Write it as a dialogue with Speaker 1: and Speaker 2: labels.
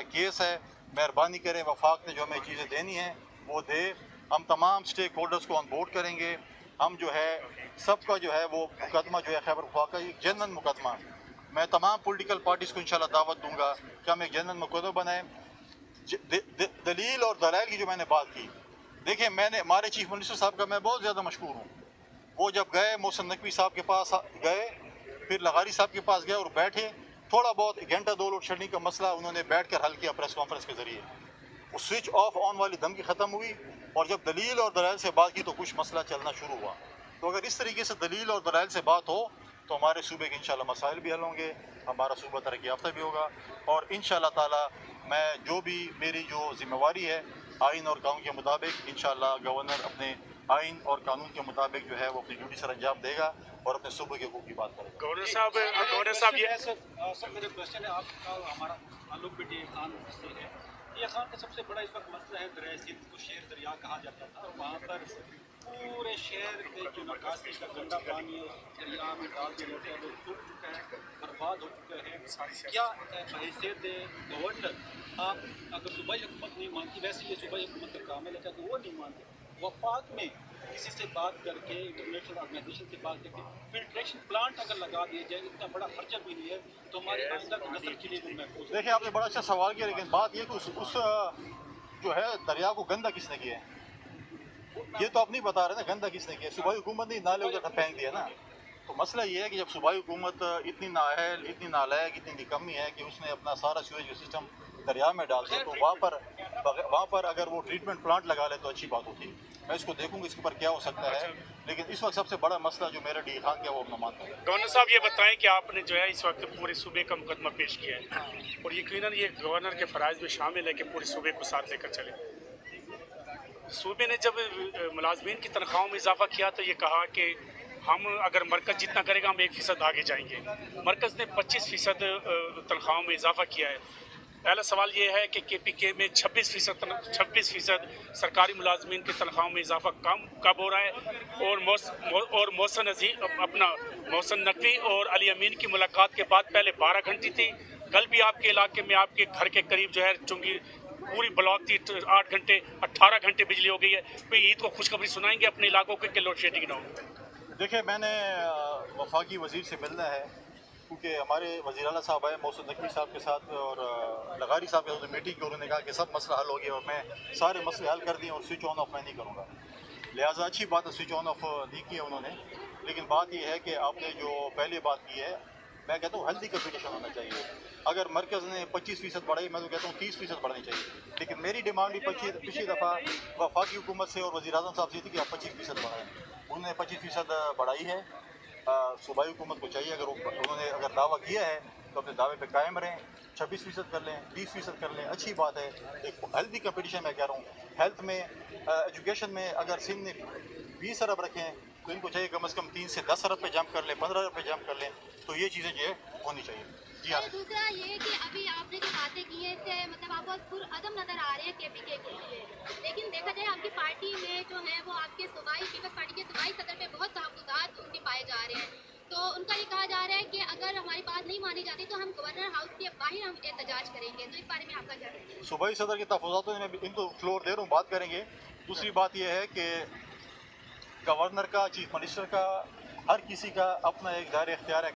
Speaker 1: Case ہے، مہربانی کریں وفاق نے جو ہمیں چیزیں دینی ہیں وہ دے. ہم تمام سٹیک ہولڈرز کو آن بورڈ کریں گے. ہم جو ہے سب کا جو ہے وہ مقدمہ جو ہے خیبر پختونخوا کا ایک جنرل مقدمہ، میں تمام پولیٹیکل پارٹیز کو انشاءاللہ دعوت دوں گا کہ ہم ایک جنرل مقدمہ بنائیں. دلیل اور دلائل کی جو میں نے بات کی، دیکھیں میں نے ہمارے چیف منسٹر صاحب کا میں بہت زیادہ مشکور ہوں. وہ جب گئے محسن نقوی صاحب کے پاس گئے، پھر لغاری صاحب کے پاس گئے اور بیٹھے، تھوڑا بہت ایک گھنٹہ دو لوڈ شیڈنگ کا مسئلہ انہوں نے بیٹھ کر حل کیا پریس کانفرنس کے ذریعے. وہ سوئچ آف آن والی دھمکی ختم ہوئی اور جب دلیل اور دلائل سے بات کی تو کچھ مسئلہ چلنا شروع ہوا. تو اگر اس طریقے سے دلیل اور دلائل سے بات ہو تو ہمارے صوبے کے انشاءاللہ مسائل بھی حل ہوں گے، ہمارا صوبہ ترقی یافتہ بھی ہوگا. اور انشاءاللہ تعالی میں جو بھی میری جو ذمہ واری ہے آئین اور قانون کے مطابق انشاءاللہ گورنر اپنے آئین اور قانون کے مطابق جو ہے وہ اپنی ڈیوٹی سر انجام دے گا اور اپنے صوبے کے حقوق کی بات کرے گا.
Speaker 2: گورنر صاحب یہ
Speaker 3: سر میرا کوشچن ہے آپ کا، ہمارا تعلق بھی ڈی خان سے ہے. ڈی خان کا سب سے بڑا اس وقت مسئلہ ہے دریائے سندھ کو شیر دریا کہا جاتا تھا، اور وہاں پر پورے شہر کے جو نکاسی کا گندا پانی اس دریا میں ڈال دیا جاتا ہے وہ سوکھ چکا ہے، برباد ہو چکا ہے. کیا بحیثیت گورنر آپ اگر صوبائی حکومت نہیں مانتی، ویسے یہ صوبائی حکومت کا کام ہے لیکن وہ نہیں مانتے، وفاق میں کسی سے بات کر کے انٹرنیشنل آرگنائزیشن سے بات کر کے فلٹریشن پلانٹ اگر لگا دیا جائے، اتنا بڑا خرچہ بھی نہیں ہے تو ہماری آئندہ کی نسل کے لیے بھی محفوظ ہے.
Speaker 1: دیکھیں آپ نے بڑا اچھا سوال کیا، لیکن بات یہ کہ اس جو ہے دریا کو گندا کس نے کیا ہے یہ تو آپ نہیں بتا رہے نا. گندا کس نے کیا؟ صوبائی حکومت نے نالے ادھر پھینک دیا نا. تو مسئلہ یہ ہے کہ جب صوبائی حکومت اتنی نااہل، اتنی نالائق، اتنی نکمی ہے کہ اس نے اپنا سارا سیویج سسٹم دریا میں ڈال دیا، تو وہاں پر اگر وہ ٹریٹمنٹ پلانٹ لگا لے تو اچھی بات ہوتی. میں اس کو دیکھوں گا اس کے اوپر کیا ہو سکتا ہے، لیکن اس وقت سب سے بڑا مسئلہ جو میرا ڈی خان کا وہ میں مانتا ہوں.
Speaker 2: گورنر صاحب یہ بتائیں کہ آپ نے جو ہے اس وقت پورے صوبے کا مقدمہ پیش کیا ہے اور یقیناً یہ گورنر کے فرائض میں شامل ہے کہ پورے صوبے کو ساتھ لے کر چلے. صوبے نے جب ملازمین کی تنخواہوں میں اضافہ کیا تو یہ کہا کہ ہم اگر مرکز جتنا کرے گا ہم 1% آگے جائیں گے. مرکز نے 25% تنخواہوں میں اضافہ کیا ہے. پہلا سوال یہ ہے کہ کے پی کے میں 26% سرکاری ملازمین کی تنخواہوں میں اضافہ کب ہو رہا ہے، اور محسن نقوی اور علی امین کی ملاقات کے بعد پہلے 12 گھنٹے تھی. کل بھی آپ کے علاقے میں آپ کے گھر کے قریب جو ہے چونکہ پوری بلاک تھی 8 گھنٹے 18 گھنٹے بجلی ہو گئی ہے. کوئی عید کو خوشخبری سنائیں گے اپنے علاقوں کے کہ لوڈ شیڈنگ نہ ہو؟
Speaker 1: دیکھیں میں نے وفاقی وزیر سے ملنا ہے کیونکہ ہمارے وزیر اعلیٰ صاحب آئے محسن نقوی صاحب کے ساتھ اور لغاری صاحب کے ساتھ میٹنگ کی. انہوں نے کہا کہ سب مسئلہ حل ہو گیا اور میں سارے مسئلے حل کر دیے اور سوئچ آن آف میں نہیں کروں گا. لہٰذا اچھی بات ہے سوئچ آن آف نہیں کیا انہوں نے، لیکن بات یہ ہے کہ آپ نے جو پہلے بات کی ہے میں کہتا ہوں ہیلدی کمپٹیشن ہونا چاہیے. اگر مرکز نے 25% بڑھائی میں تو کہتا ہوں 30% بڑھنی چاہیے. لیکن میری ڈیمانڈ بھی پچھلی دفعہ وفاقی حکومت سے اور وزیر اعظم صاحب سے تھی کہ آپ 25% بڑھائیں. انہوں نے 25% بڑھائی ہے. صوبائی حکومت کو چاہیے انہوں نے اگر دعویٰ کیا ہے تو اپنے دعوے پہ قائم رہیں. 26% کر لیں، 20% کر لیں، اچھی بات ہے. ایک ہیلدی کمپٹیشن میں کہہ رہا ہوں. ہیلتھ میں، ایجوکیشن میں اگر سندھ نے 20 ارب رکھیں تو ان کو چاہیے کم از کم 3 سے 10 ارب پہ جمپ کر لیں، 15 ارب پہ جمپ کر لیں. تو یہ چیزیں جو ہے ہونی چاہیے. جی ہاں.
Speaker 4: دوسرا یہ کہ ابھی آپ نے جو باتیں کی ہیں اس سے مطلب آپ بہت پرعزم نظر آ رہے ہیں کے پی کے لیے، لیکن دیکھا جائے آپ کی پارٹی میں جو ہے وہ آپ کے صوبائی پیپلز پارٹی کے صوبائی صدر پہ بہت تحفظات ان کے پائے جا رہے ہیں. تو ان کا یہ کہا جا رہا ہے کہ اگر ہماری بات نہیں مانی جاتی تو ہم گورنر ہاؤس کے باہر ہم احتجاج کریں گے. تو اس بارے میں آپ کا کیا کہنا ہے؟
Speaker 1: صوبائی صدر کے تحفظات میں ان کو فلور دے رہا ہوں، بات کریں گے. دوسری بات یہ ہے کہ گورنر کا، چیف منسٹر کا، ہر کسی کا اپنا ایک دائرہ اختیار ہے